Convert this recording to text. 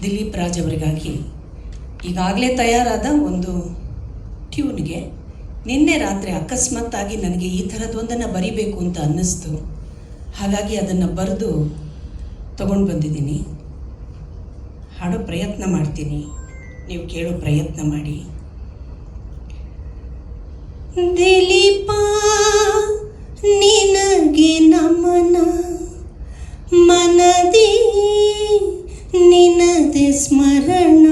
ದಿಲೀಪ್ ರಾಜ್ ಅವರಿಗಾಗಿ ಈಗಾಗಲೇ ತಯಾರಾದ ಒಂದು ಟ್ಯೂನ್ಗೆ ನಿನ್ನೆ ರಾತ್ರಿ ಅಕಸ್ಮಾತ್ತಾಗಿ ನನಗೆ ಈ ಥರದ್ದೊಂದನ್ನು ಬರಿಬೇಕು ಅಂತ ಅನ್ನಿಸ್ತು. ಹಾಗಾಗಿ ಅದನ್ನು ಬರೆದು ತಗೊಂಡು ಬಂದಿದ್ದೀನಿ. ಹಾಡೋ ಪ್ರಯತ್ನ ಮಾಡ್ತೀನಿ, ನೀವು ಕೇಳೋ ಪ್ರಯತ್ನ ಮಾಡಿ. ದಿಲೀಪ ನಿನಗೆ ನಮನ, ಮನದಿ ನಿನದೆ ಸ್ಮರಣ,